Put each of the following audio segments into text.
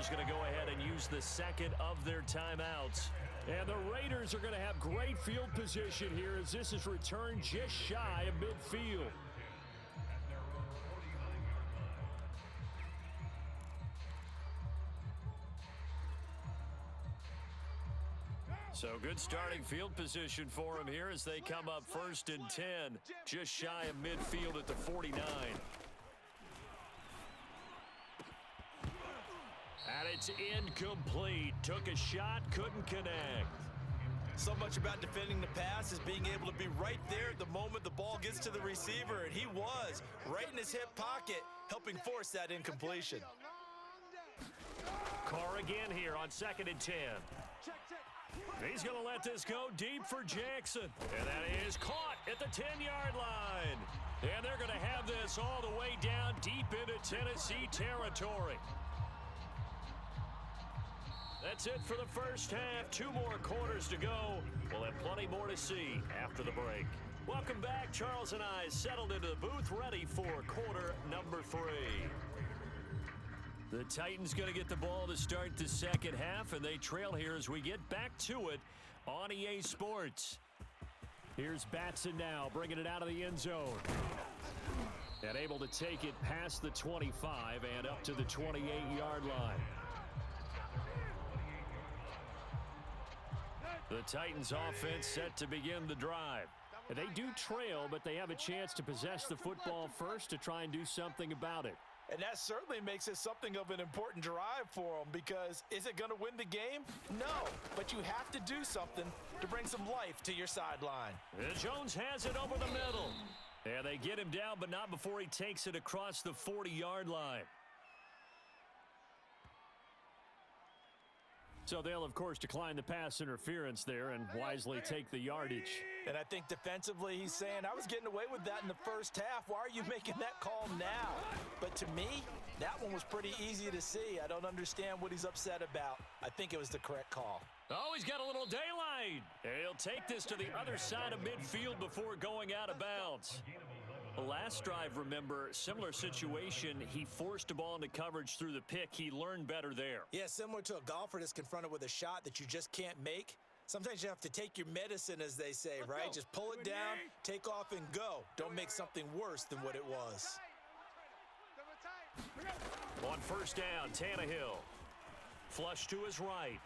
is going to go ahead and use the second of their timeouts. And the Raiders are going to have great field position here as this is returned just shy of midfield. So good starting field position for them here as they come up 1st and 10, just shy of midfield at the 49. And it's incomplete. Took a shot, couldn't connect. So much about defending the pass is being able to be right there at the moment the ball gets to the receiver, and he was right in his hip pocket, helping force that incompletion. Carr again here on 2nd and 10. He's going to let this go deep for Jackson. And that is caught at the 10-yard line. And they're going to have this all the way down deep into Tennessee territory. That's it for the first half. 2 more quarters to go. We'll have plenty more to see after the break. Welcome back. Charles and I settled into the booth ready for quarter number 3. The Titans going to get the ball to start the second half, and they trail here as we get back to it on EA Sports. Here's Batson now, bringing it out of the end zone. And able to take it past the 25 and up to the 28-yard line. The Titans offense set to begin the drive. And they do trail, but they have a chance to possess the football first to try and do something about it. And that certainly makes it something of an important drive for them, because is it going to win the game? No, but you have to do something to bring some life to your sideline. And Jones has it over the middle. And they get him down, but not before he takes it across the 40-yard line. So they'll, of course, decline the pass interference there and wisely take the yardage. And I think defensively he's saying, I was getting away with that in the first half. Why are you making that call now? But to me, that one was pretty easy to see. I don't understand what he's upset about. I think it was the correct call. Oh, he's got a little daylight. And he'll take this to the other side of midfield before going out of bounds. The last drive, remember, similar situation. He forced a ball into coverage through the pick. He learned better there. Yeah, similar to a golfer that's confronted with a shot that you just can't make. Sometimes you have to take your medicine, as they say, right? Just pull it down, take off, and go. Don't make something worse than what it was. On first down, Tannehill. Flush to his right.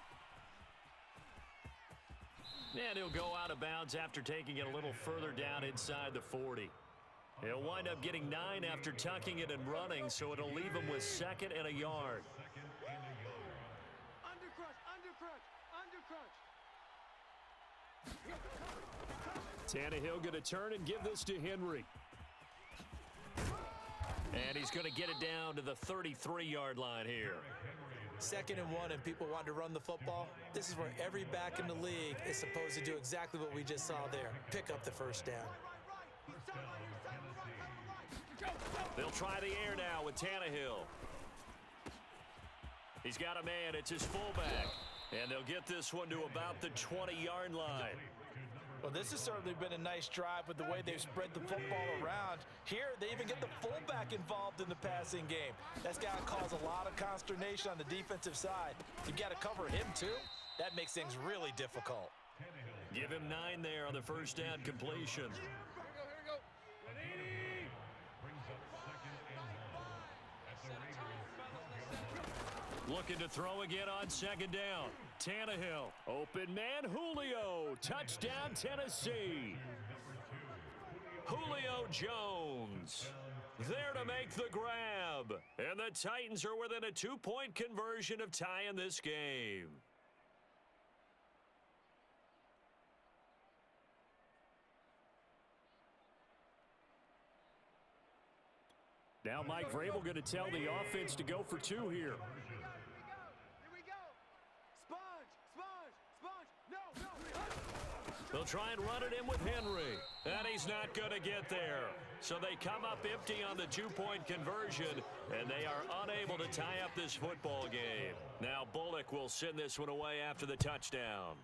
And he'll go out of bounds after taking it a little further down inside the 40. He'll wind up getting 9 after tucking it and running, so it'll leave him with 2nd and a yard. Tannehill going to turn and give this to Henry. And he's going to get it down to the 33-yard line here. 2nd and 1 and people want to run the football. This is where every back in the league is supposed to do exactly what we just saw there. Pick up the first down. They'll try the air now with Tannehill. He's got a man. It's his fullback. And they'll get this one to about the 20-yard line. Well, this has certainly been a nice drive with the way they've spread the football around. Here, they even get the fullback involved in the passing game. That's got to cause a lot of consternation on the defensive side. You've got to cover him, too. That makes things really difficult. Give him 9 there on the first down completion. Here we go. Ready? Looking to throw again on 2nd down. Tannehill. Open man, Julio. Touchdown, Tennessee. Julio Jones there to make the grab. And the Titans are within a 2-point conversion of tying this game. Now Mike Vrabel going to tell the offense to go for 2 here. Here we go. Sponge. No. They'll try and run it in with Henry. And he's not going to get there. So they come up empty on the 2-point conversion, and they are unable to tie up this football game. Now Bullock will send this one away after the touchdown.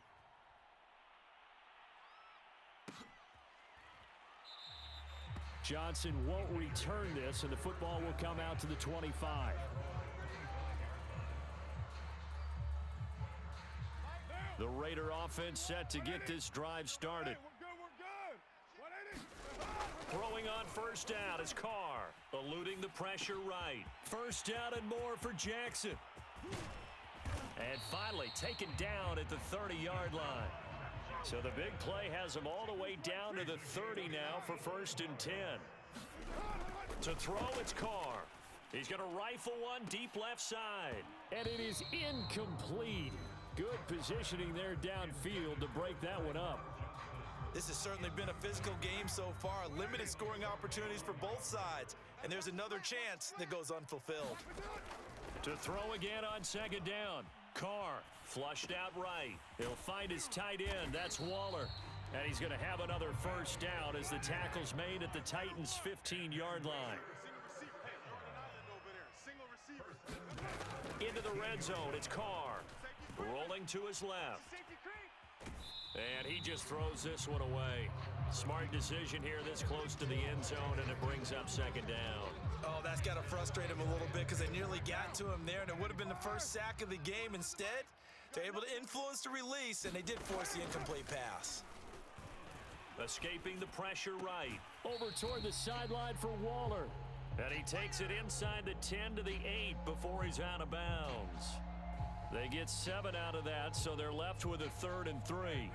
Johnson won't return this, and the football will come out to the 25. The Raider offense set to get this drive started. Throwing on first down is Carr, eluding the pressure right. First down and more for Jackson. And finally taken down at the 30-yard line. So the big play has him all the way down to the 30 now for 1st and 10. To throw, it's Carr. He's going to rifle one deep left side. And it is incomplete. Good positioning there downfield to break that one up. This has certainly been a physical game so far. Limited scoring opportunities for both sides. And there's another chance that goes unfulfilled. To throw again on 2nd down. Carr flushed out right. He'll find his tight end. That's Waller. And he's going to have another first down as the tackle's made at the Titans' 15-yard line. Into the red zone, it's Carr. Rolling to his left. And he just throws this one away. Smart decision here this close to the end zone, and it brings up 2nd down. Oh, that's got to frustrate him a little bit because they nearly got to him there, and it would have been the first sack of the game. Instead, they're able to influence the release, and they did force the incomplete pass. Escaping the pressure right. Over toward the sideline for Waller. And he takes it inside the 10 to the 8 before he's out of bounds. They get 7 out of that, so they're left with a 3rd and 3.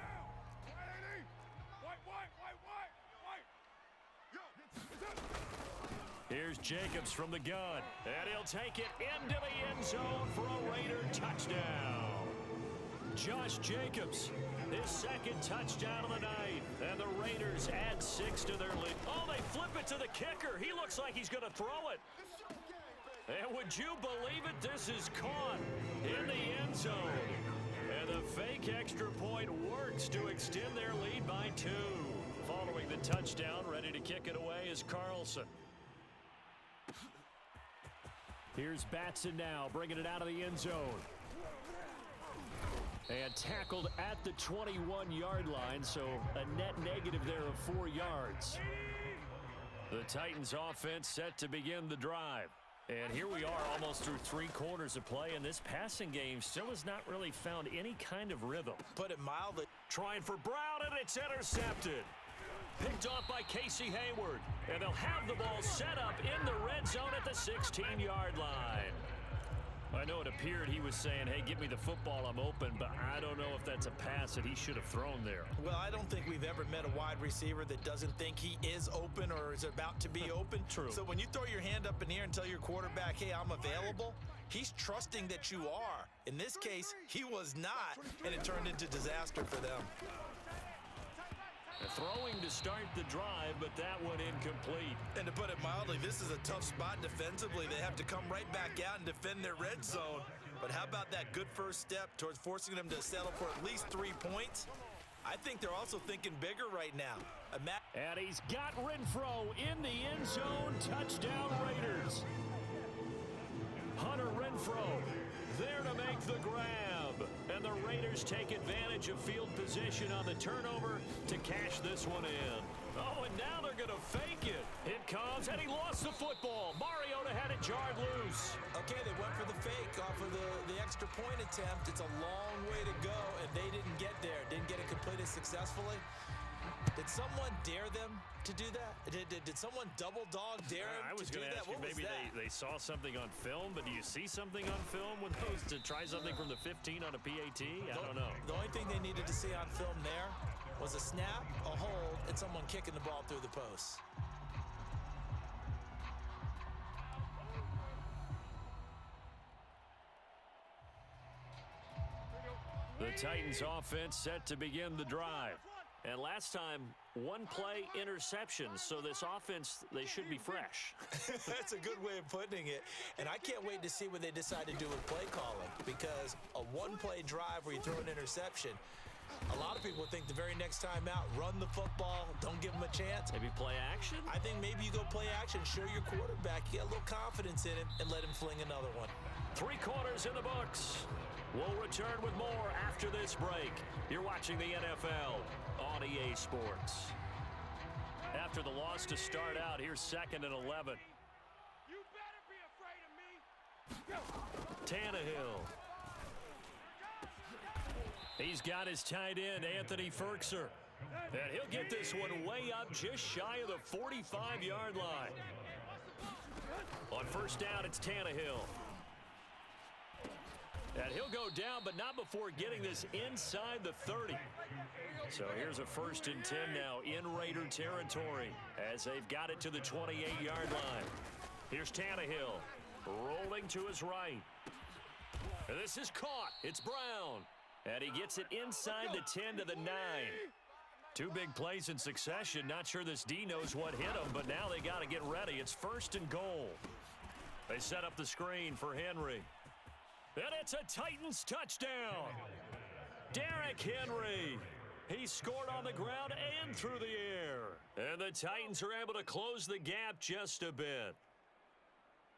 Here's Jacobs from the gun, and he'll take it into the end zone for a Raider touchdown. Josh Jacobs, his 2nd touchdown of the night, and the Raiders add 6 to their lead. Oh, they flip it to the kicker. He looks like he's going to throw it. And would you believe it? This is caught in the end zone. And the fake extra point works to extend their lead by 2. Following the touchdown, ready to kick it away is Carlson. Here's Batson now, bringing it out of the end zone. And tackled at the 21-yard line, so a net negative there of 4 yards. The Titans offense set to begin the drive. And here we are almost through 3 quarters of play, and this passing game still has not really found any kind of rhythm. Put it mildly. Trying for Brown, and it's intercepted. Picked off by Casey Hayward. And they'll have the ball set up in the red zone at the 16-yard line. I know it appeared he was saying, hey, give me the football, I'm open, but I don't know if that's a pass that he should have thrown there. Well, I don't think we've ever met a wide receiver that doesn't think he is open or is about to be open. True. So when you throw your hand up in the air and tell your quarterback, hey, I'm available, he's trusting that you are. In this case, he was not, and it turned into disaster for them. Throwing to start the drive, but that one incomplete. And to put it mildly, this is a tough spot defensively. They have to come right back out and defend their red zone. But how about that good first step towards forcing them to settle for at least 3 points? I think they're also thinking bigger right now. And he's got Renfro in the end zone. Touchdown Raiders. Hunter Renfro there to make the grab. And the Raiders take advantage of field position on the turnover to cash this one in. Oh, and now they're going to fake it. It comes, and he lost the football. Mariota had it jarred loose. Okay, they went for the fake off of the extra point attempt. It's a long way to go, and they didn't get there. Didn't get it completed successfully. Did someone dare them to do that? Did someone double dog dare them I was going to ask you, maybe they saw something on film, but do you see something on film with those to try something from the 15 on a PAT? I don't know. The only thing they needed to see on film there was a snap, a hold, and someone kicking the ball through the post. The Titans offense set to begin the drive. And last time, 1 play interception. So this offense, they should be fresh. That's a good way of putting it. And I can't wait to see what they decide to do with play calling. Because a 1-play drive where you throw an interception, a lot of people think the very next time out, run the football, don't give them a chance. Maybe play action? I think maybe you go play action, show your quarterback, get a little confidence in him, and let him fling another one. 3 quarters in the books. We'll return with more after this break. You're watching the NFL on EA Sports. After the loss to start out, here's 2nd and 11. You better be afraid of me. Go. Tannehill. He's got his tight end, Anthony Ferkser. And he'll get this one way up just shy of the 45-yard line. On first down, it's Tannehill. And he'll go down, but not before getting this inside the 30. So here's a 1st and 10 now in Raider territory as they've got it to the 28-yard line. Here's Tannehill rolling to his right. And this is caught. It's Brown. And he gets it inside the 10 to the 9. 2 big plays in succession. Not sure this D knows what hit him, but now they got to get ready. It's 1st and goal. They set up the screen for Henry. And it's a Titans touchdown. Derrick Henry. He scored on the ground and through the air. And the Titans are able to close the gap just a bit.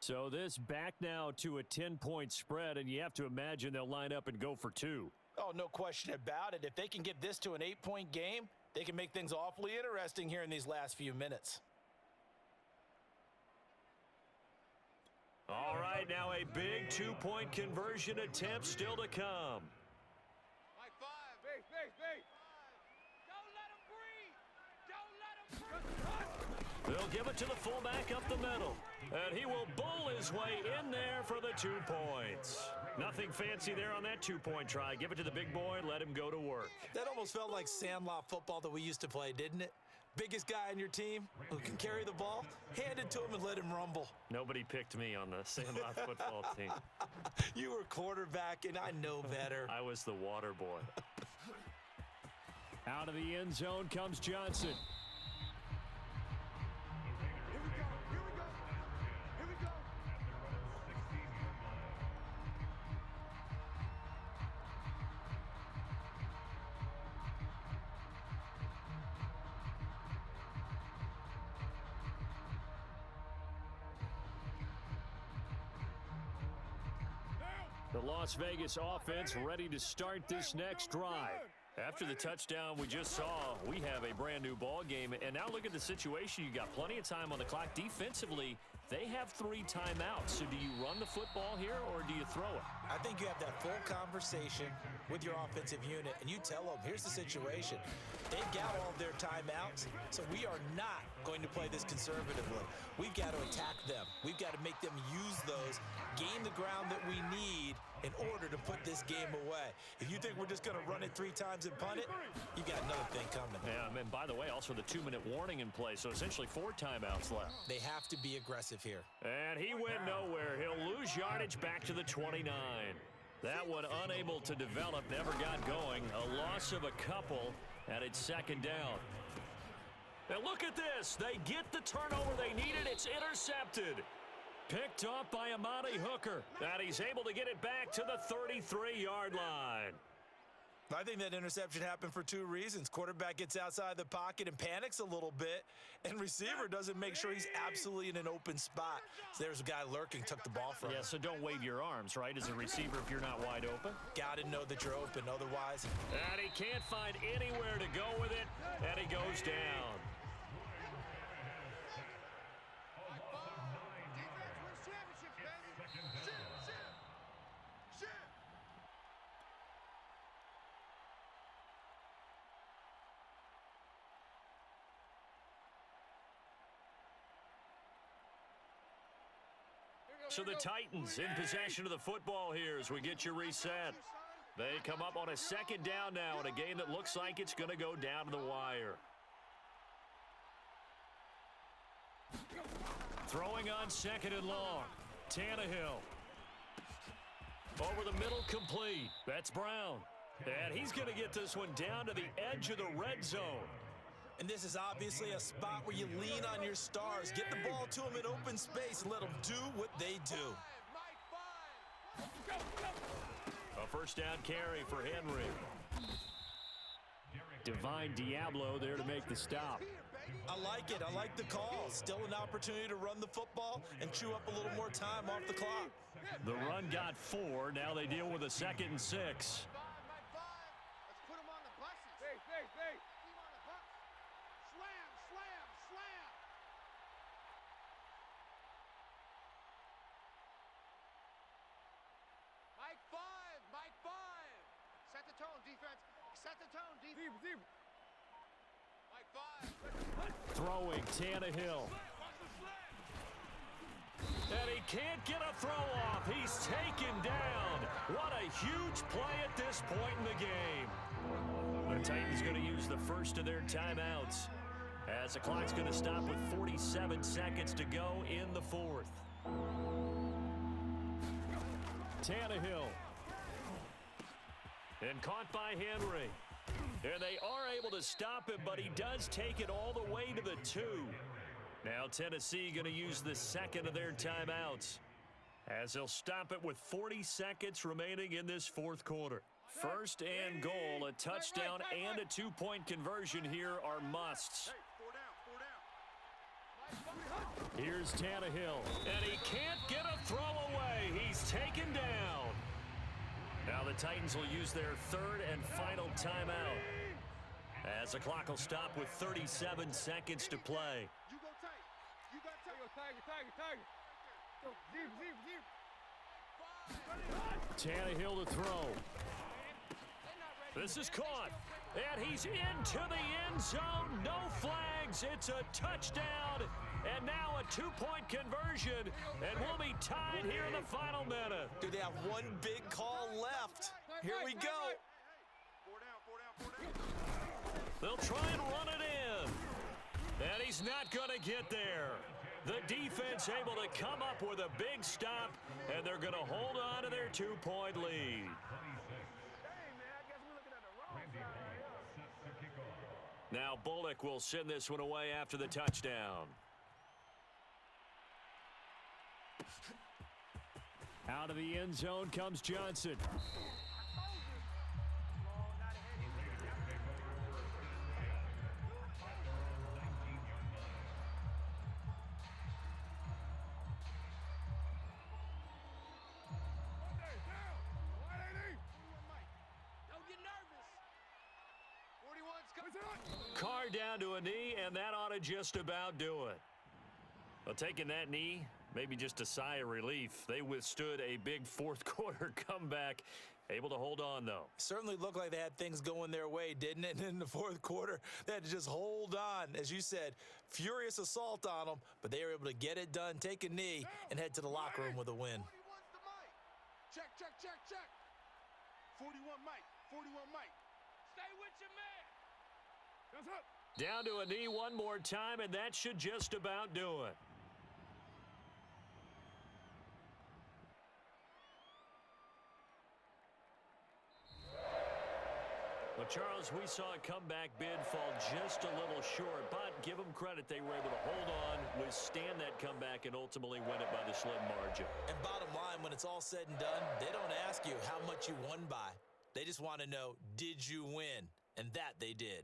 So this back now to a 10-point spread, and you have to imagine they'll line up and go for 2. Oh, no question about it. If they can get this to an 8-point game, they can make things awfully interesting here in these last few minutes. All right, now a big 2-point conversion attempt still to come. Mike 5. Base. Don't let him breathe. Don't let him breathe. They'll give it to the fullback up the middle. And he will bull his way in there for the 2 points. Nothing fancy there on that 2-point try. Give it to the big boy and let him go to work. That almost felt like sandlot football that we used to play, didn't it? Biggest guy on your team who can carry the ball, hand it to him and let him rumble. Nobody picked me on the Sandlot football team. You were quarterback, and I know better. I was the water boy. Out of the end zone comes Johnson. Here we go. The Las Vegas offense ready to start this next drive. After the touchdown we just saw, we have a brand new ball game. And now look at the situation. You got plenty of time on the clock. Defensively, they have 3 timeouts. So do you run the football here or do you throw it? I think you have that full conversation with your offensive unit, and you tell them, here's the situation. They've got all of their timeouts, so we are not going to play this conservatively. We've got to attack them. We've got to make them use those, gain the ground that we need in order to put this game away. If you think we're just going to run it 3 times and punt it, you got another thing coming. Yeah, and by the way, also the 2-minute warning in play, so essentially 4 timeouts left. They have to be aggressive here. And he went nowhere. He'll lose yardage back to the 29. That one unable to develop, never got going. A loss of a couple, and it's 2nd down. And look at this. They get the turnover they needed. It's intercepted. Picked off by Amani Hooker. And he's able to get it back to the 33-yard line. I think that interception happened for 2 reasons. Quarterback gets outside the pocket and panics a little bit, and receiver doesn't make sure he's absolutely in an open spot. So there's a guy lurking, took the ball from him. Yeah, so don't wave your arms, right, as a receiver if you're not wide open. Got to know that you're open, otherwise. And he can't find anywhere to go with it, and he goes down. Defense wins championships, baby. Shit. So the Titans in possession of the football here as we get you reset. They come up on a 2nd down now in a game that looks like it's going to go down to the wire. Throwing on 2nd and long. Tannehill. Over the middle, complete. That's Brown. And he's going to get this one down to the edge of the red zone. And this is obviously a spot where you lean on your stars. Get the ball to them in open space and let them do what they do. Mike 5. A 1st down carry for Henry. Divine Diablo there to make the stop. I like it. I like the call. Still an opportunity to run the football and chew up a little more time off the clock. The run got 4. Now they deal with a 2nd and 6. Mike 5. Let's put him on the buses. Base. Keep him on the bus. Slam. Mike 5. Set the tone. defense. Set the tone, defense. Mike 5. Throwing Tannehill. And he can't get a throw off. He's taken down. What a huge play at this point in the game. The Titans going to use the first of their timeouts, as the clock's going to stop with 47 seconds to go in the fourth. Tannehill. And caught by Henry. And they are able to stop him, but he does take it all the way to the 2. Now Tennessee going to use the second of their timeouts, as they'll stop it with 40 seconds remaining in this fourth quarter. First and goal, a touchdown and a two-point conversion here are musts. Here's Tannehill, and he can't get a throw away. He's taken down. Now the Titans will use their third and final timeout, as the clock will stop with 37 seconds to play. You go tight. You got tight. Tiger. Tannehill to throw. This is caught, and he's into the end zone. No flags. It's a touchdown, and now a two-point conversion, and we'll be tied here in the final minute. Do they have one big call left? Here we go. 4 down. They'll try and run it in, and he's not going to get there. The defense able to come up with a big stop, and they're going to hold on to their two-point lead. Now Bullock will send this one away after the touchdown. Out of the end zone comes Johnson. Carr down to a knee, and that ought to just about do it. Well, taking that knee, maybe just a sigh of relief. They withstood a big fourth quarter comeback. Able to hold on, though. Certainly looked like they had things going their way, didn't it? And in the fourth quarter, they had to just hold on. As you said, furious assault on them, but they were able to get it done, take a knee, and head to the locker room with a win. 41's the Mike. Check. 41 Mike. 41 Mike. Stay with your man. That's up. Down to a knee one more time, and that should just about do it. Well, Charles, we saw a comeback bid fall just a little short, but give them credit. They were able to hold on, withstand that comeback, and ultimately win it by the slim margin. And bottom line, when it's all said and done, they don't ask you how much you won by. They just want to know, did you win? And that they did.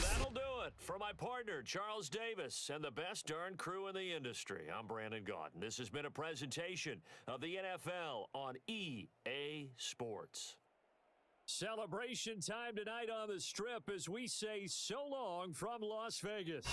That'll do it for my partner, Charles Davis, and the best darn crew in the industry. I'm Brandon Gaudin. This has been a presentation of the NFL on EA Sports. Celebration time tonight on the Strip as we say so long from Las Vegas.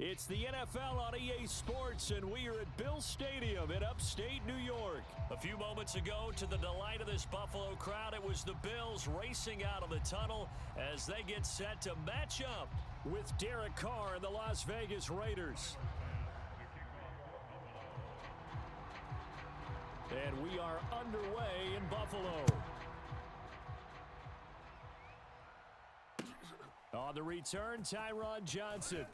It's the NFL on EA Sports, and we are at Bill Stadium in upstate New York. A few moments ago, to the delight of this Buffalo crowd, it was the Bills racing out of the tunnel as they get set to match up with Derek Carr and the Las Vegas Raiders. And we are underway in Buffalo. On the return, Tyron Johnson.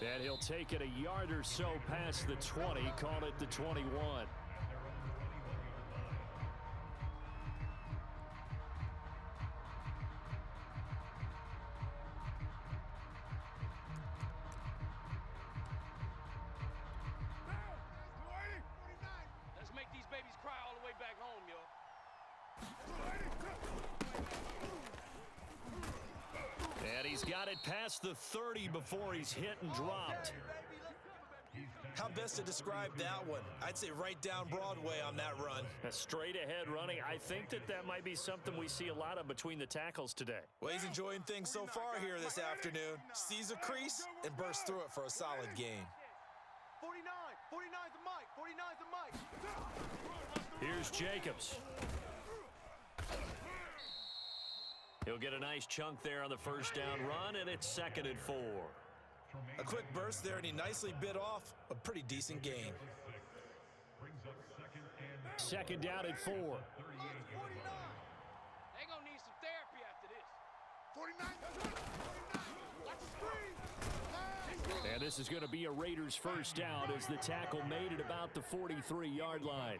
And he'll take it a yard or so past the 20, call it the 21. Let's make these babies cry all the way back home, yo. And he's got it past the 30 before he's hit and dropped. How best to describe that one? I'd say right down Broadway on that run. A straight ahead running. I think that might be something we see a lot of between the tackles today. Well, he's enjoying things so far here this afternoon. Sees a crease and bursts through it for a solid gain. 49. 49's the mic. 49's the mic. Here's Jacobs. He'll get a nice chunk there on the first down run, and it's 2nd and 4. A quick burst there, and he nicely bit off a pretty decent gain. 2nd down and 4. They gonna need some therapy after this. 49. Watch the screen. And this is going to be a Raiders first down as the tackle made it about the 43-yard line.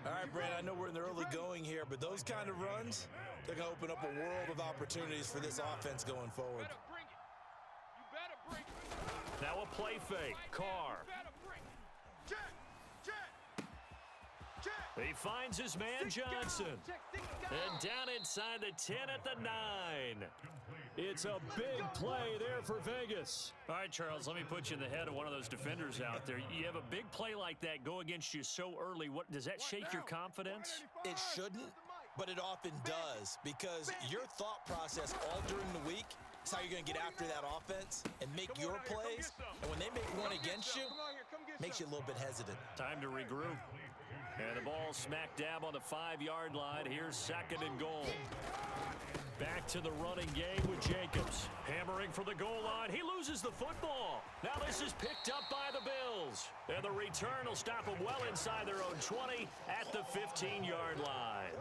All right, Brand, I know we're in the early going here, but those kind of runs, they're going to open up a world of opportunities for this offense going forward. Better bring it. You better bring it. Now a play fake. Carr. You better bring it. Check. He finds his man Johnson. And down inside the 10 at the 9. It's a big play there for Vegas. All right, Charles, let me put you in the head of one of those defenders out there. You have a big play like that go against you so early. What does that shake your confidence? It shouldn't, but it often does, because your thought process all during the week is how you're going to get after that offense and make your plays. And when they make one against you, it makes you a little bit hesitant. Time to regroup. And the ball smack dab on the 5-yard line. Here's 2nd and goal. Back to the running game with Jacobs. Hammering for the goal line. He loses the football. Now this is picked up by the Bills. And the return will stop them well inside their own 20 at the 15-yard line.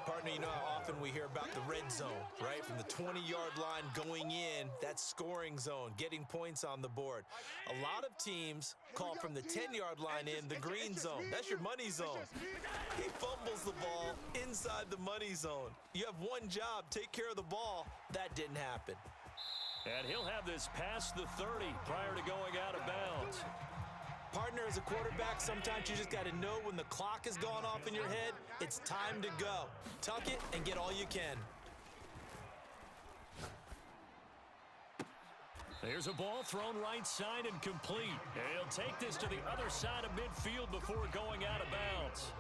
Partner, you know how often we hear about the red zone, right? From the 20-yard line going in, that's scoring zone, getting points on the board. A lot of teams call from the 10-yard line in the green zone. That's your money zone. He fumbles the ball inside the money zone. You have one job, take care of the ball. That didn't happen. And he'll have this past the 30 prior to going out of bounds. Partner, as a quarterback, sometimes you just got to know when the clock has gone off in your head, it's time to go. Tuck it and get all you can. There's a ball thrown right side and complete. And he'll take this to the other side of midfield before going out of bounds.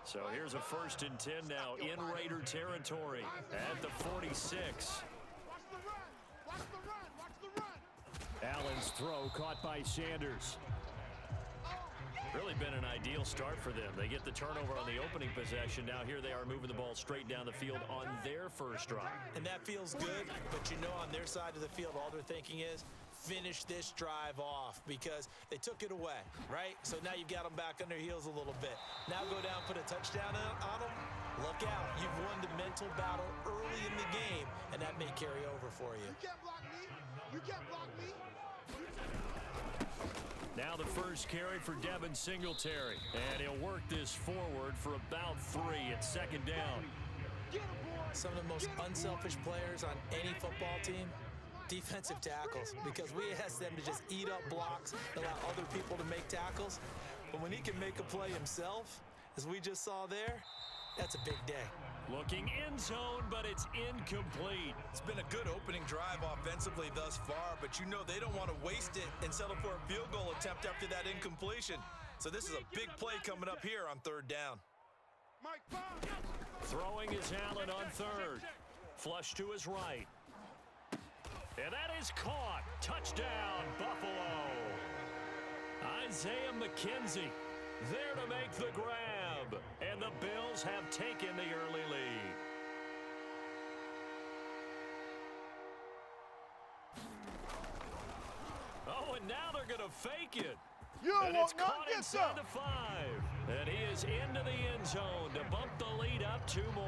So here's a 1st and 10 now in Raider territory at the 46. Watch the run. Watch the run. Watch the run. Allen's throw caught by Sanders. Really been an ideal start for them. They get the turnover on the opening possession. Now here they are moving the ball straight down the field on their first drive. And that feels good, but you know on their side of the field, all they're thinking is finish this drive off because they took it away, right? So now you've got them back on their heels a little bit. Now go down, put a touchdown on them. Look out. You've won the mental battle early in the game, and that may carry over for you. You can't block me. You can't block me. Now the first carry for Devin Singletary. And he'll work this forward for about 3 at 2nd down. Some of the most unselfish players on any football team, defensive tackles, because we ask them to just eat up blocks, allow other people to make tackles. But when he can make a play himself, as we just saw there, that's a big day. Looking end zone, but it's incomplete. It's been a good opening drive offensively thus far, but you know they don't want to waste it and settle for a field goal attempt after that incompletion. So this is a big play coming up here on 3rd down. Throwing is Allen on 3rd. Flush to his right. And that is caught. Touchdown, Buffalo. Isaiah McKenzie there to make the grab. And the Bills have taken the early lead. Oh, and now they're going to fake it. And it's caught inside the 5. And he is into the end zone to bump the lead up 2 more.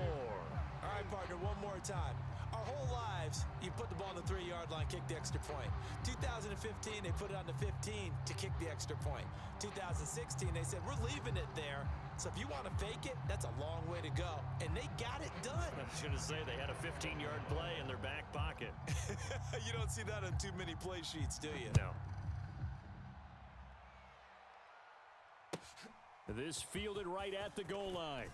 All right, partner, one more time. Our whole lives, you put the ball on the 3-yard line, kick the extra point. 2015, they put it on the 15 to kick the extra point. 2016, they said, we're leaving it there. So if you want to fake it, that's a long way to go. And they got it done. I was going to say they had a 15-yard play in their back pocket. You don't see that on too many play sheets, do you? No. This fielded right at the goal line.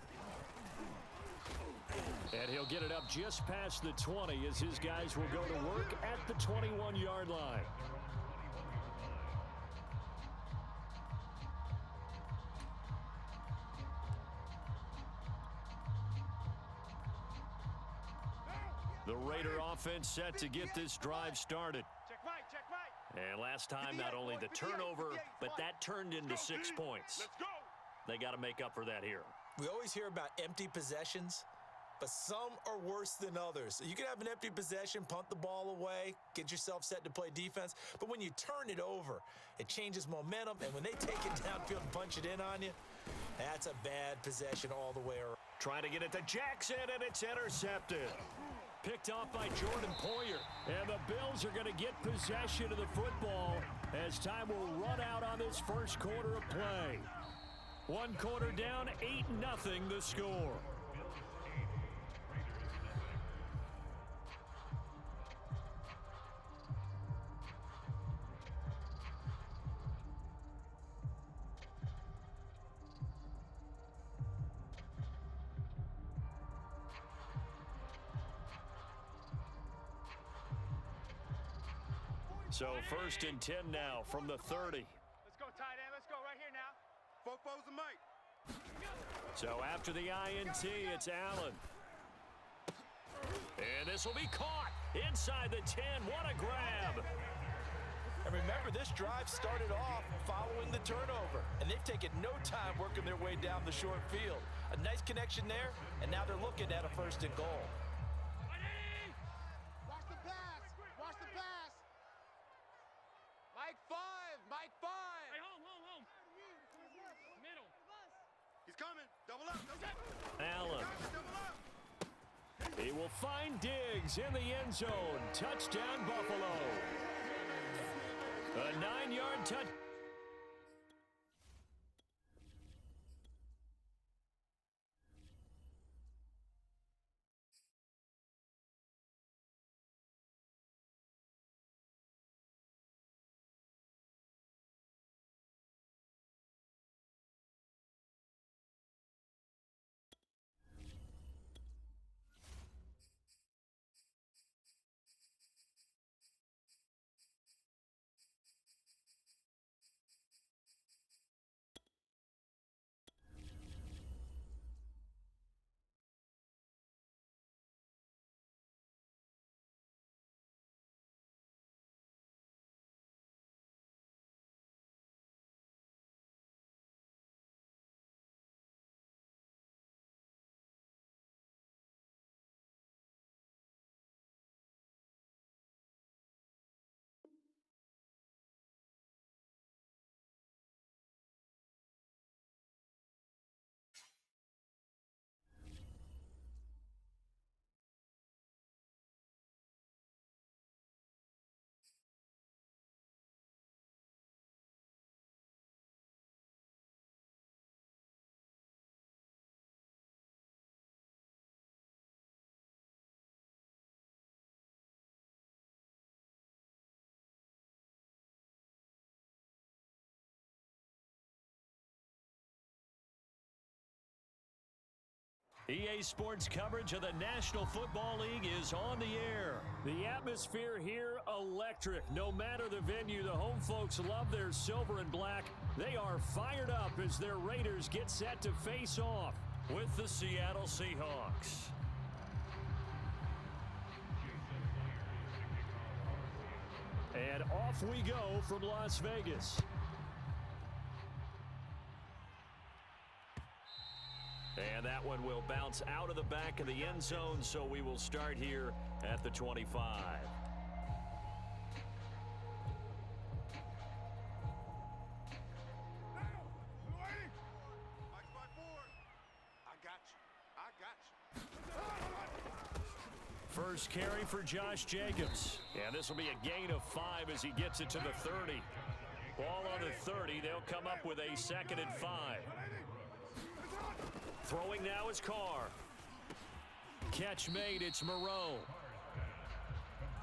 And he'll get it up just past the 20 as his guys will go to work at the 21-yard line. The Raider offense set to get this drive started. And last time, not only the turnover, but that turned into 6 points. They got to make up for that here. We always hear about empty possessions, but some are worse than others. You can have an empty possession, punt the ball away, get yourself set to play defense, but when you turn it over, it changes momentum, and when they take it downfield and punch it in on you, that's a bad possession all the way around. Trying to get it to Jackson, and it's intercepted. Picked off by Jordan Poyer. And the Bills are going to get possession of the football as time will run out on this first quarter of play. 1 quarter down, 8-0 the score. So 1st and 10 now from the 30. Let's go, tight end. Let's go right here now. Foes the mic. So after the INT, it's Allen. And this will be caught inside the 10. What a grab. And remember, this drive started off following the turnover, and they've taken no time working their way down the short field. A nice connection there, and now they're looking at a 1st and goal. Watch the pass. Watch the pass. Mike 5. Mike 5. Hey, home. Middle. He's coming. Double up. Allen. Double up. He will find Diggs in the end zone. Touchdown, Buffalo. A 9-yard touch. EA Sports coverage of the National Football League is on the air. The atmosphere here, electric. No matter the venue, the home folks love their silver and black. They are fired up as their Raiders get set to face off with the Seattle Seahawks. Off we go from Las Vegas. And that one will bounce out of the back of the end zone, so we will start here at the 25. First carry for Josh Jacobs. And this will be a gain of 5 as he gets it to the 30. Ball on the 30. They'll come up with a 2nd and 5. Throwing now is Carr. Catch made. It's Moreau.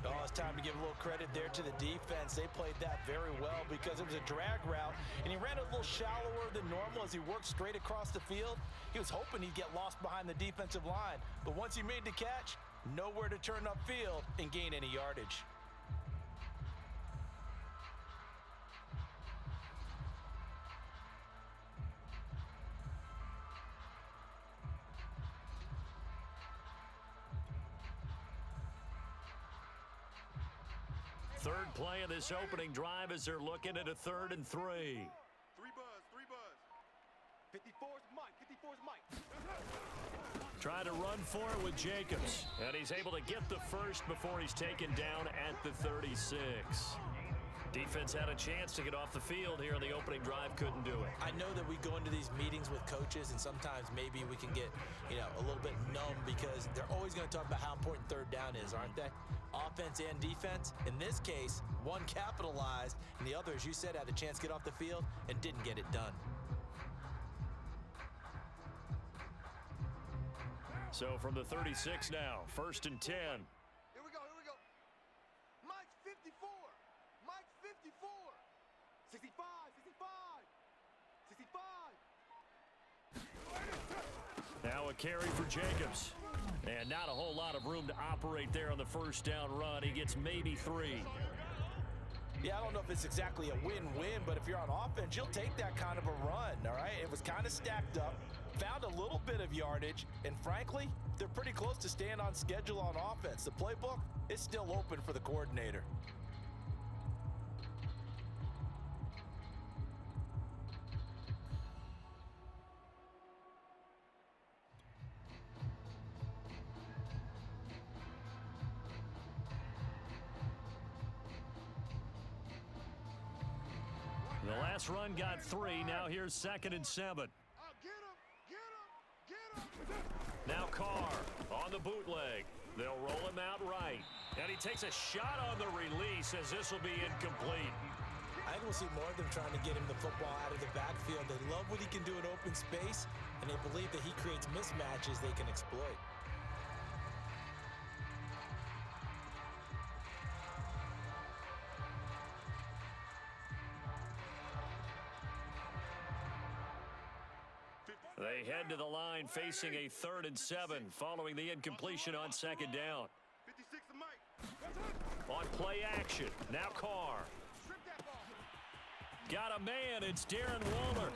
Oh, it's time to give a little credit there to the defense. They played that very well because it was a drag route, and he ran a little shallower than normal as he worked straight across the field. He was hoping he'd get lost behind the defensive line, but once he made the catch, nowhere to turn upfield and gain any yardage. Third play of this opening drive as they're looking at a 3rd and 3. 3 buzz. 54's Mike. 54's Mike. Try to run for it with Jacobs. And he's able to get the first before he's taken down at the 36. Defense had a chance to get off the field here in the opening drive, couldn't do it. I know that we go into these meetings with coaches, and sometimes maybe we can get, a little bit numb because they're always going to talk about how important 3rd down is, aren't they? Offense and defense. In this case, one capitalized, and the other, as you said, had a chance to get off the field and didn't get it done. So from the 36 now, 1st and 10. Here we go. Mike's 54. Mike's 54. 65. 65. Now a carry for Jacobs. And not a whole lot of room to operate there on the 1st down run. He gets maybe 3. Yeah, I don't know if it's exactly a win-win, but if you're on offense, you'll take that kind of a run, all right? It was kind of stacked up, found a little bit of yardage, and frankly, they're pretty close to staying on schedule on offense. The playbook is still open for the coordinator. The last run got 3. Now here's 2nd and 7. Now Carr on the bootleg. They'll roll him out right. And he takes a shot on the release as this will be incomplete. I think we'll see more of them trying to get him the football out of the backfield. They love what he can do in open space, and they believe that he creates mismatches they can exploit. They head to the line facing a 3rd and 7 following the incompletion on 2nd down. 56 to Mike. On play action, now Carr. Got a man, it's Darren Waller.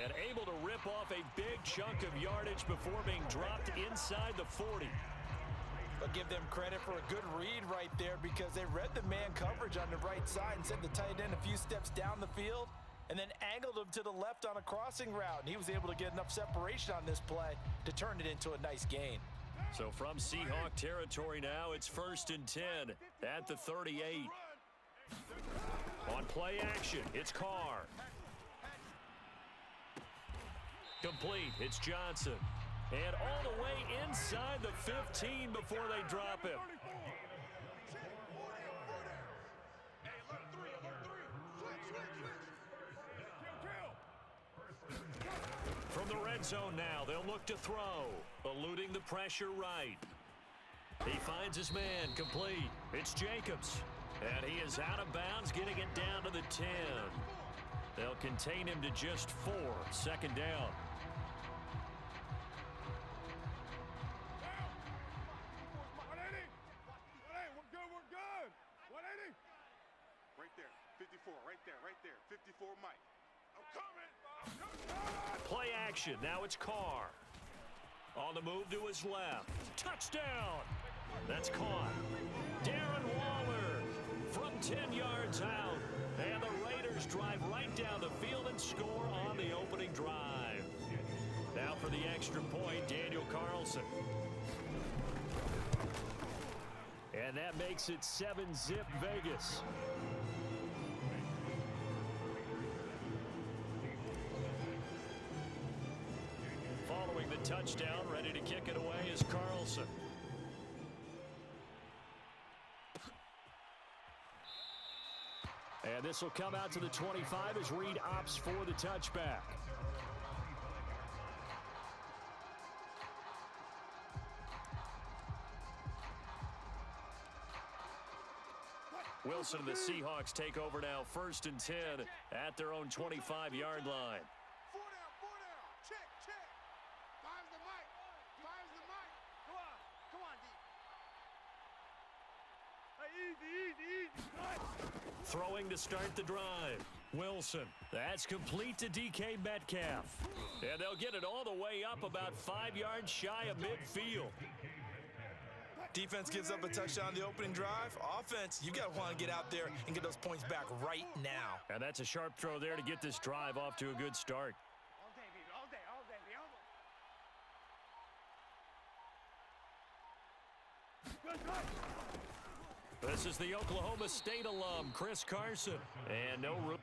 And able to rip off a big chunk of yardage before being dropped inside the 40. I'll give them credit for a good read right there because they read the man coverage on the right side and sent the tight end a few steps down the field and then angled him to the left on a crossing route. And he was able to get enough separation on this play to turn it into a nice gain. So from Seahawk territory now, it's 1st and 10 at the 38. On play action, it's Carr. Complete, it's Johnson. And all the way inside the 15 before they drop him. From the red zone now, they'll look to throw, eluding the pressure right. He finds his man, complete. It's Jacobs. And he is out of bounds, getting it down to the 10. They'll contain him to just 4, 2nd down. Right there. 54. Right there. 54 Mike. I'm coming. Play action. Now it's Carr. On the move to his left. Touchdown. That's caught. Darren Waller from and 10 yards out. And the Raiders drive right down the field and score on the opening drive. Now for the extra point, Daniel Carlson. And that makes it 7-zip Vegas. Following the touchdown, ready to kick it away is Carlson. And this will come out to the 25 as Reed opts for the touchback. Wilson and the Seahawks take over now, 1st and 10 at their own 25-yard line. 4 down. Check. Five's the mic. Come on, D. Easy. Throwing to start the drive. Wilson. That's complete to DK Metcalf. And they'll get it all the way up about 5 yards shy of midfield. Defense gives up a touchdown on the opening drive. Offense, you got to want to get out there and get those points back right now. And that's a sharp throw there to get this drive off to a good start. All day, baby. All day. This is the Oklahoma State alum, Chris Carson. And no room.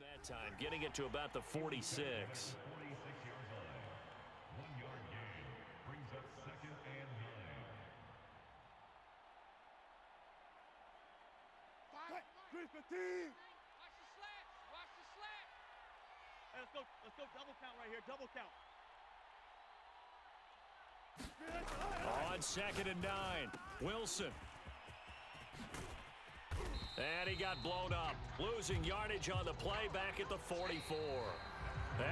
That time, getting it to about the 46. Watch the slats. Hey, let's go double count right here. Double count. On 2nd and 9, Wilson. And he got blown up, losing yardage on the play back at the 44.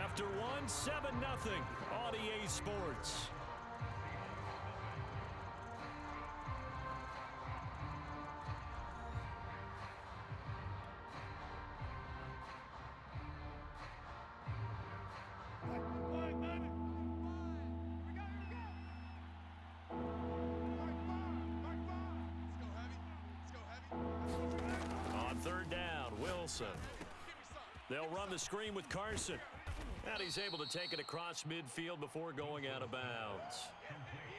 After one, 7-0 on EA Sports. They'll run the screen with Carson. And he's able to take it across midfield before going out of bounds.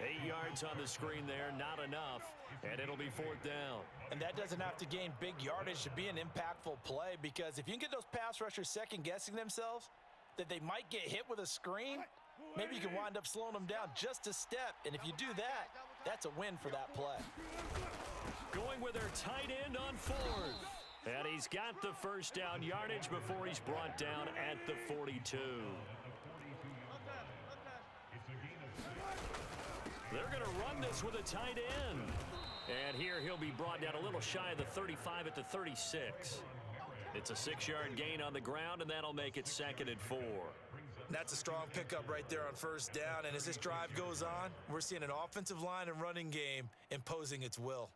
8 yards on the screen there, not enough. And it'll be 4th down. And that doesn't have to gain big yardage to be an impactful play, because if you can get those pass rushers second-guessing themselves that they might get hit with a screen, maybe you can wind up slowing them down just a step. And if you do that, that's a win for that play. Going with their tight end on 4th. And he's got the 1st down yardage before he's brought down at the 42. They're going to run this with a tight end. And here he'll be brought down a little shy of the 35 at the 36. It's a 6-yard gain on the ground, and that'll make it 2nd and 4. That's a strong pickup right there on 1st down. And as this drive goes on, we're seeing an offensive line and running game imposing its will.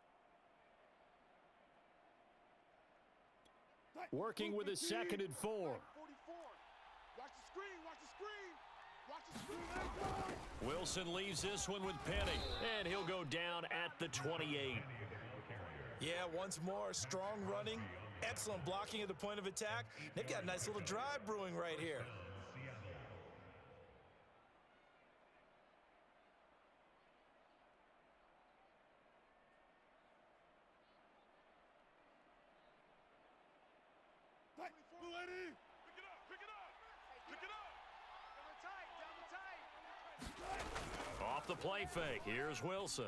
Working with his 2nd and 4. 44. Watch the screen. Wilson leaves this one with Penny, and he'll go down at the 28. Yeah, once more, strong running, Excellent blocking at the point of attack. They've got a nice little drive brewing right here. Off the play fake. Here's Wilson.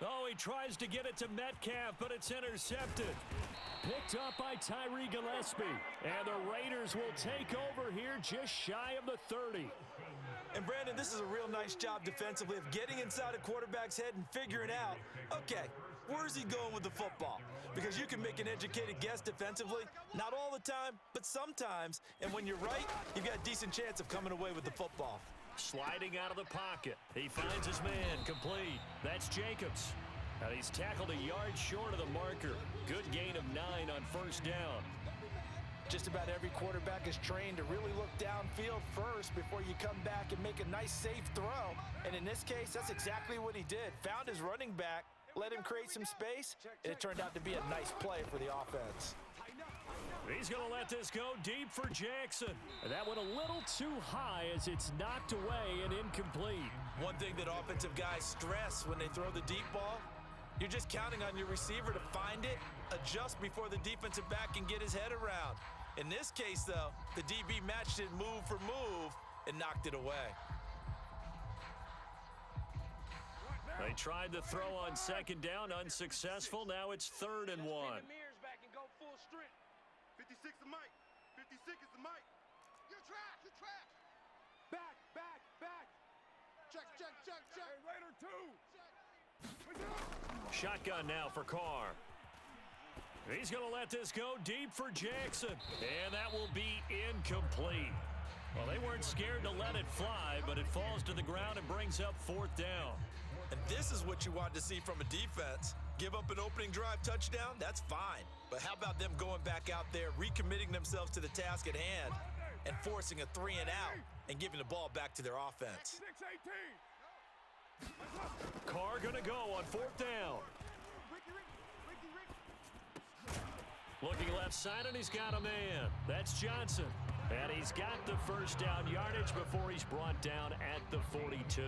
Oh, he tries to get it to Metcalf, but it's intercepted. Picked up by Tyree Gillespie. And the Raiders will take over here just shy of the 30. And Brandon, this is a real nice job defensively of getting inside a quarterback's head and figuring out, okay, where's he going with the football? Because you can make an educated guess defensively, not all the time, but sometimes. And when you're right, you've got a decent chance of coming away with the football. Sliding out of the pocket. He finds his man, complete. That's Jacobs. And he's tackled a yard short of the marker. Good gain of 9 on first down. Just about every quarterback is trained to really look downfield first before you come back and make a nice, safe throw. And in this case, that's exactly what he did. Found his running back, let him create some space, and it turned out to be a nice play for the offense. He's going to let this go deep for Jackson. And that went a little too high as it's knocked away and incomplete. One thing that offensive guys stress when they throw the deep ball, you're just counting on your receiver to find it, adjust before the defensive back can get his head around. In this case, though, the DB matched it move for move and knocked it away. They tried to throw on second down, unsuccessful. Now it's 3rd and 1. 56 the mic. 56 is the mic. You're trash. You're trash. Back. Check. Hey, Raider 2. Shotgun now for Carr. He's going to let this go deep for Jackson. And that will be incomplete. Well, they weren't scared to let it fly, but it falls to the ground and brings up 4th down. And this is what you want to see from a defense. Give up an opening drive touchdown, that's fine. But how about them going back out there, recommitting themselves to the task at hand, and forcing a 3 and out, and giving the ball back to their offense. 6-18. Carr going to go on 4th down. Looking left side, and he's got a man. That's Johnson. And he's got the first down yardage before he's brought down at the 42.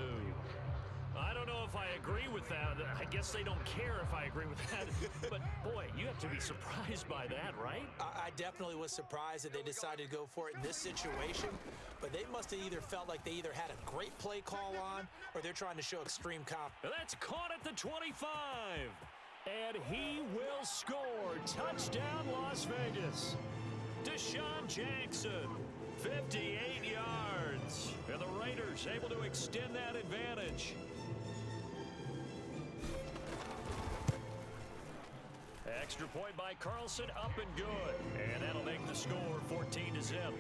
I don't know if I agree with that. I guess they don't care if I agree with that. But, boy, you have to be surprised by that, right? I definitely was surprised that they decided to go for it in this situation. But they must have either felt like they either had a great play call on or they're trying to show extreme confidence. That's caught at the 25. And he will score. Touchdown, Las Vegas. Deshaun Jackson, 58 yards. And the Raiders able to extend that advantage. Extra point by Carlson, up and good. And that'll make the score 14-0.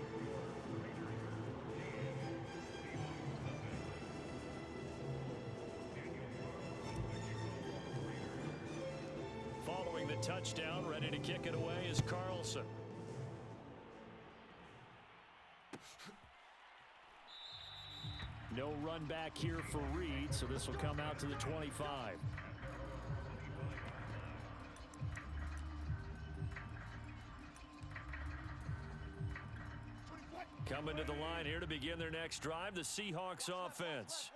Following the touchdown, ready to kick it away is Carlson. No run back here for Reed, so this will come out to the 25. Coming to the line here to begin their next drive, the Seahawks offense.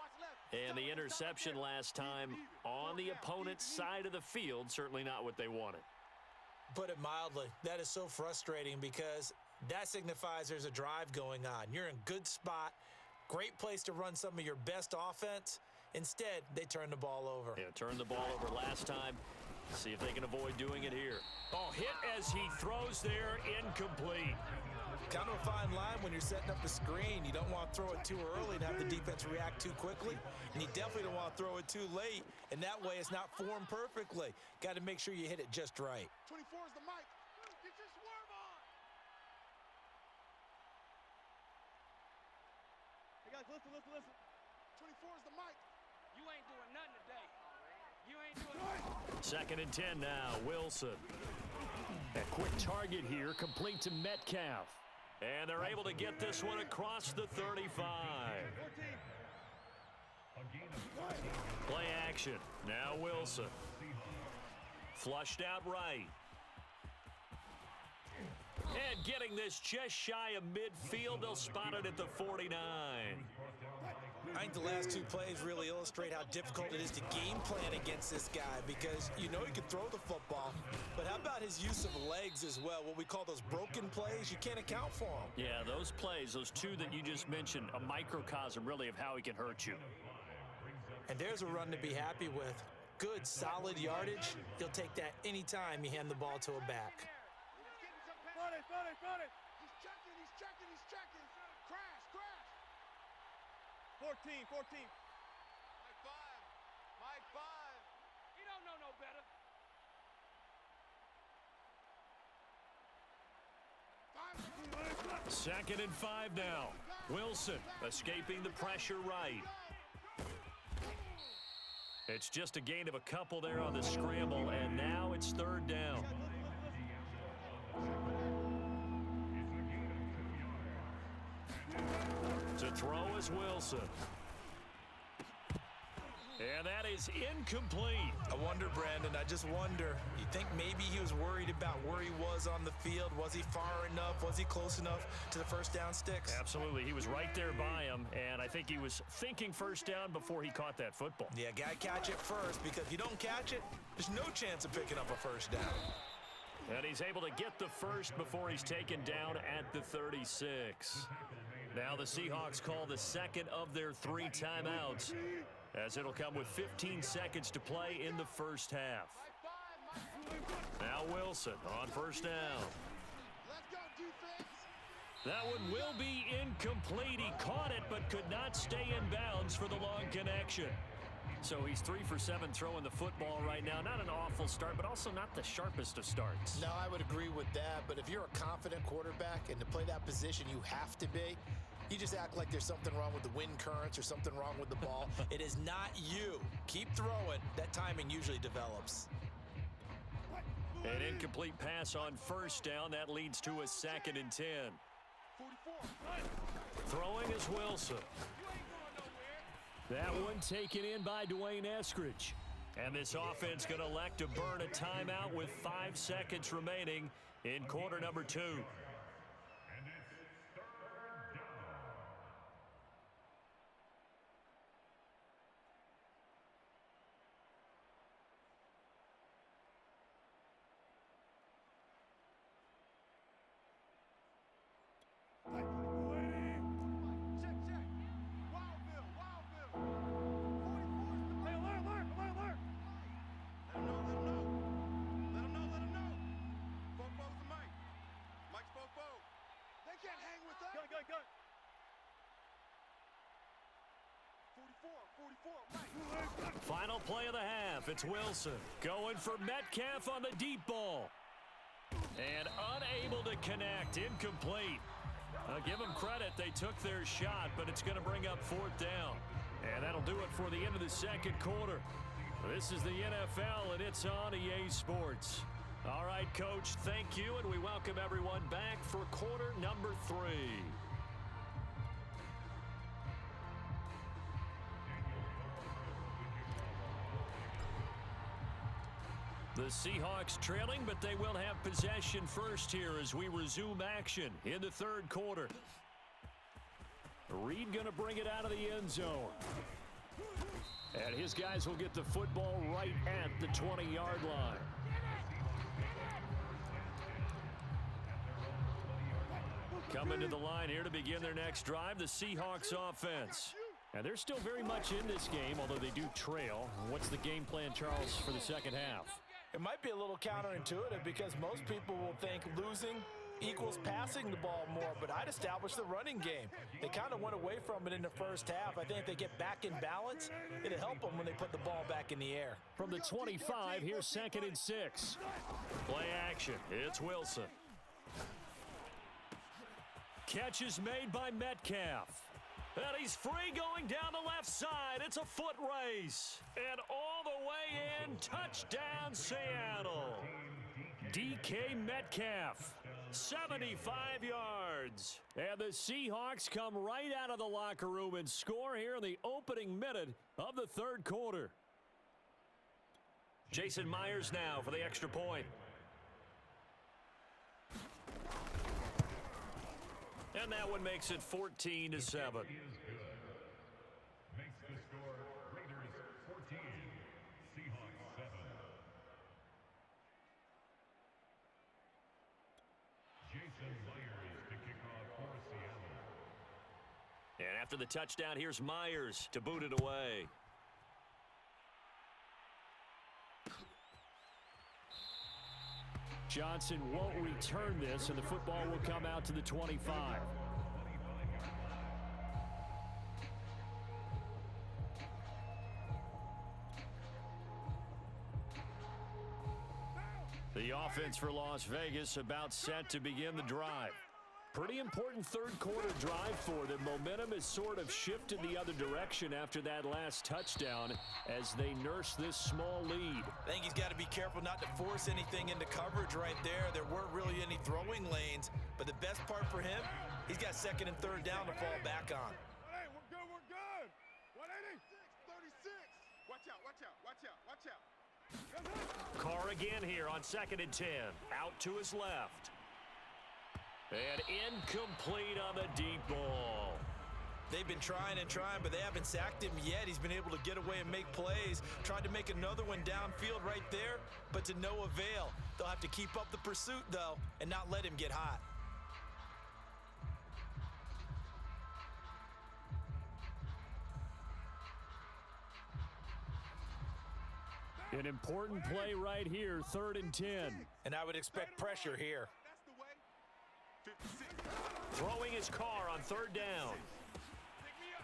And the interception last time on the opponent's side of the field, certainly not what they wanted. Put it mildly, that is so frustrating because that signifies there's a drive going on. You're in good spot, great place to run some of your best offense. Instead, they turn the ball over. Yeah, turned the ball over last time. See if they can avoid doing it here. Oh, hit as he throws there, incomplete. Kind of a fine line when you're setting up the screen. You don't want to throw it too early and have the defense react too quickly. And you definitely don't want to throw it too late. And that way it's not formed perfectly. Got to make sure you hit it just right. 24 is the mic. Get your swerve on. Hey, guys, listen. 24 is the mic. You ain't doing nothing today. You ain't doing nothing. 2nd and 10 now, Wilson. A quick target here, complete to Metcalf. And they're able to get this one across the 35. 14. Play action. Now Wilson. Flushed out right. And getting this just shy of midfield, they'll spot it at the 49. I think the last two plays really illustrate how difficult it is to game plan against this guy because you know he can throw the football, but how about his use of legs as well, what we call those broken plays? You can't account for them. Yeah, those plays, those two that you just mentioned, a microcosm really of how he can hurt you. And there's a run to be happy with. Good, solid yardage. He'll take that anytime you hand the ball to a back. Front it, front it, front it. He's checking, he's checking, he's checking. Crash, crash. 14, 14. Mike 5. Mike 5. He don't know no better. 5. Second and 5 now. Wilson escaping the pressure right. It's just a gain of a couple there on the scramble, and now it's third down. To throw is Wilson. And that is incomplete. I wonder, Brandon, I just wonder. You think maybe he was worried about where he was on the field? Was he far enough? Was he close enough to the first down sticks? Absolutely. He was right there by him, and I think he was thinking first down before he caught that football. Yeah, gotta catch it first, because if you don't catch it, there's no chance of picking up a first down. And he's able to get the first before he's taken down at the 36. Now the Seahawks call the second of their 3 timeouts, as it'll come with 15 seconds to play in the first half. Now Wilson on first down. Let's go, defense. That one will be incomplete. He caught it but could not stay in bounds for the long connection. So he's 3 for 7 throwing the football right now. Not an awful start, but also not the sharpest of starts. No, I would agree with that, but if you're a confident quarterback and to play that position you have to be, you just act like there's something wrong with the wind currents or something wrong with the ball. It is not you. Keep throwing. That timing usually develops. An incomplete pass on first down. That leads to a 2nd and 10. 44. Throwing is Wilson. That one taken in by Dwayne Eskridge. And this offense going to elect to burn a timeout with 5 seconds remaining in quarter number 2. Check, check. Wildville, Wildville. 44's the Hey, alert, alert, alert, alert. Let him know, let him know. Let him know, let him know. Fofo's the mic. Mike's Fofo. They can't hang with us. Gun, gun, gun. 44, Mike. Final play of the half. It's Wilson going for Metcalf on the deep ball. And unable to connect. Incomplete. Give them credit. They took their shot, but it's going to bring up 4th down. And that'll do it for the end of the second quarter. This is the NFL, and it's on EA Sports. All right, Coach, thank you, and we welcome everyone back for quarter number 3. The Seahawks trailing, but they will have possession first here as we resume action in the third quarter. Reed going to bring it out of the end zone. And his guys will get the football right at the 20-yard line. Coming to the line here to begin their next drive, the Seahawks offense. And they're still very much in this game, although they do trail. What's the game plan, Charles, for the second half? It might be a little counterintuitive because most people will think losing equals passing the ball more, but I'd establish the running game. They kind of went away from it in the first half. I think if they get back in balance, it'll help them when they put the ball back in the air. From the 25, here's 2nd and 6. Play action. It's Wilson. Catch is made by Metcalf. And he's free going down the left side. It's a foot race. And all the way in, touchdown Seattle. DK Metcalf, 75 yards. And the Seahawks come right out of the locker room and score here in the opening minute of the third quarter. Jason Myers now for the extra point. And that one makes it 14-7. Makes the score Raiders 14, Seahawks 7. Jason Myers to kick off for Seattle. And after the touchdown, here's Myers to boot it away. Johnson won't return this, and the football will come out to the 25. The offense for Las Vegas about set to begin the drive. Pretty important third quarter drive for them. Momentum has sort of shifted the other direction after that last touchdown as they nurse this small lead. I think he's got to be careful not to force anything into coverage right there. There weren't really any throwing lanes, but the best part for him, he's got second and third down to fall back on. Hey, we're good, we're good. 186, 36. Watch out, watch out, watch out, watch out. Carr again here on 2nd and 10. Out to his left. And incomplete on the deep ball. They've been trying and trying, but they haven't sacked him yet. He's been able to get away and make plays. Tried to make another one downfield right there, but to no avail. They'll have to keep up the pursuit, though, and not let him get hot. An important play right here, 3rd and 10. And I would expect pressure here. That's the way. 56. Throwing his car on 3rd down.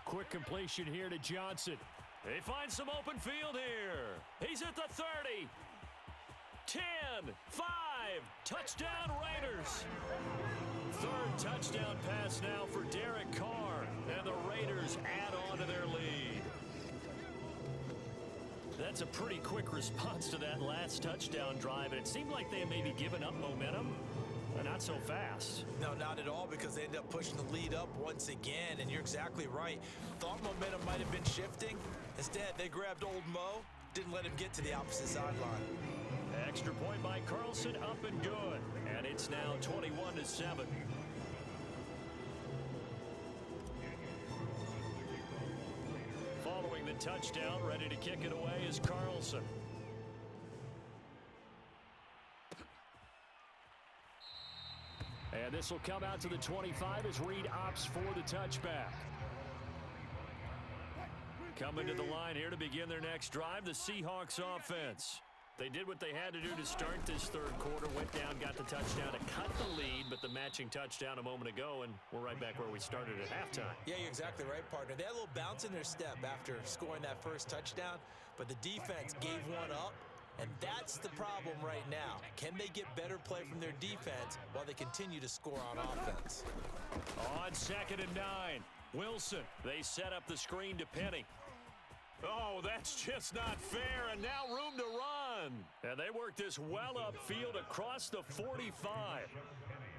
Quick completion here to Johnson. They find some open field here. He's at the 30. 10, 5, touchdown Raiders. 3rd touchdown pass now for Derek Carr, and the Raiders add on to their lead. That's a pretty quick response to that last touchdown drive, and it seemed like they had maybe given up momentum, but not so fast. No, not at all, because they end up pushing the lead up once again, and you're exactly right. Thought momentum might have been shifting. Instead, they grabbed old Mo, didn't let him get to the opposite sideline. Extra point by Carlson, up and good, and it's now 21-7. Following the touchdown, ready to kick it away is Carlson. And this will come out to the 25 as Reed opts for the touchback. Coming to the line here to begin their next drive, the Seahawks offense. They did what they had to do to start this third quarter, went down, got the touchdown to cut the lead, but the matching touchdown a moment ago, and we're right back where we started at halftime. Yeah, you're exactly right, partner. They had a little bounce in their step after scoring that first touchdown, but the defense gave one up, and that's the problem right now. Can they get better play from their defense while they continue to score on offense? On 2nd and 9, Wilson. They set up the screen to Penny. Oh, that's just not fair, and now room to run. And they work this well upfield across the 45.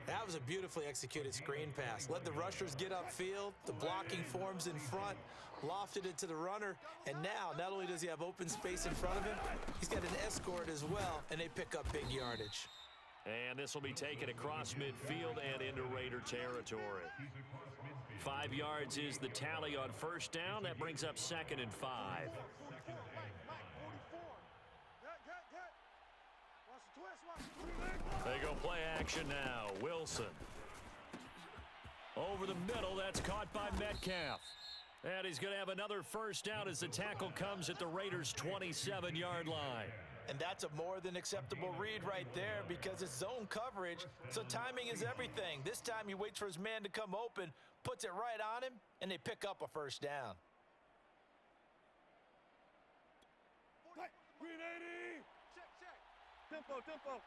That was a beautifully executed screen pass. Let the rushers get upfield, the blocking forms in front, lofted it to the runner, and now not only does he have open space in front of him, he's got an escort as well, and they pick up big yardage. And this will be taken across midfield and into Raider territory. 5 yards is the tally on first down. That brings up 2nd and 5. They go play action now. Wilson. Over the middle, that's caught by Metcalf. And he's going to have another first down as the tackle comes at the Raiders' 27-yard line. And that's a more than acceptable read right there because it's zone coverage, so timing is everything. This time he waits for his man to come open, puts it right on him, and they pick up a first down. Green 80. Check. Tempo.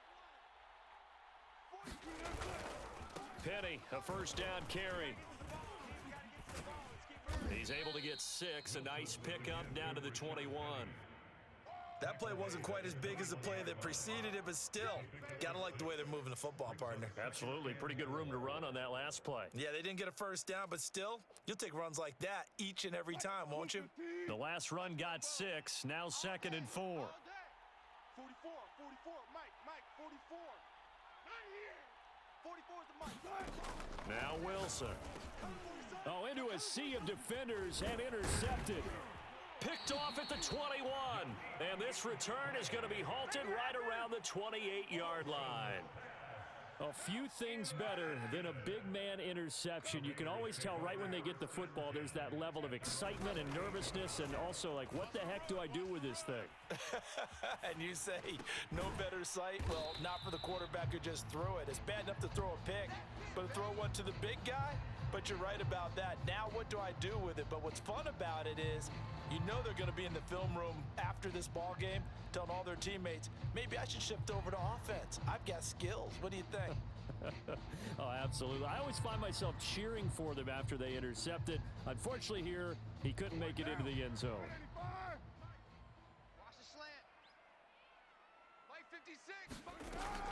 Penny, a first down carry. He's able to get 6, a nice pickup down to the 21. That play wasn't quite as big as the play that preceded it, but still, gotta like the way they're moving the football, partner. Absolutely. Pretty good room to run on that last play. Yeah, they didn't get a first down, but still, you'll take runs like that each and every time, won't you? The last run got 6, now 2nd and 4. 44, Mike, 44. Not here. 44 is the Mike. Now Wilson. Oh, into a sea of defenders and intercepted. Picked off at the 21. And this return is going to be halted right around the 28-yard line. A few things better than a big man interception. You can always tell right when they get the football, there's that level of excitement and nervousness, and also like, what the heck do I do with this thing? And you say, no better sight? Well, not for the quarterback who just threw it. It's bad enough to throw a pick, but to throw one to the big guy? But you're right about that. Now what do I do with it? But what's fun about it is, you know they're going to be in the film room after this ball game telling all their teammates, maybe I should shift over to offense. I've got skills. What do you think? Oh, absolutely. I always find myself cheering for them after they intercepted. Unfortunately here, he couldn't make it into the end zone. Watch the slant. Play 56.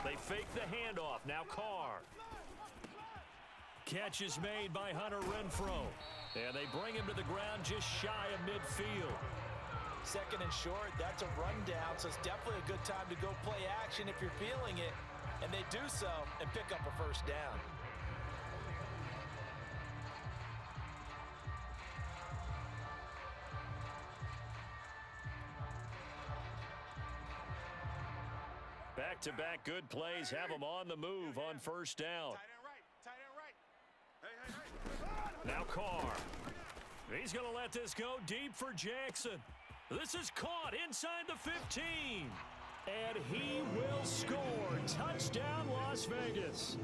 They fake the handoff. Now Carr. Catch is made by Hunter Renfrow. And they bring him to the ground just shy of midfield. Second and short, that's a rundown, so it's definitely a good time to go play action if you're feeling it. And they do so and pick up a first down. Back-to-back good plays have them on the move on first down. Tight end right. Hey. Now Carr. He's going to let this go deep for Jackson. This is caught inside the 15. And he will score. Touchdown, Las Vegas.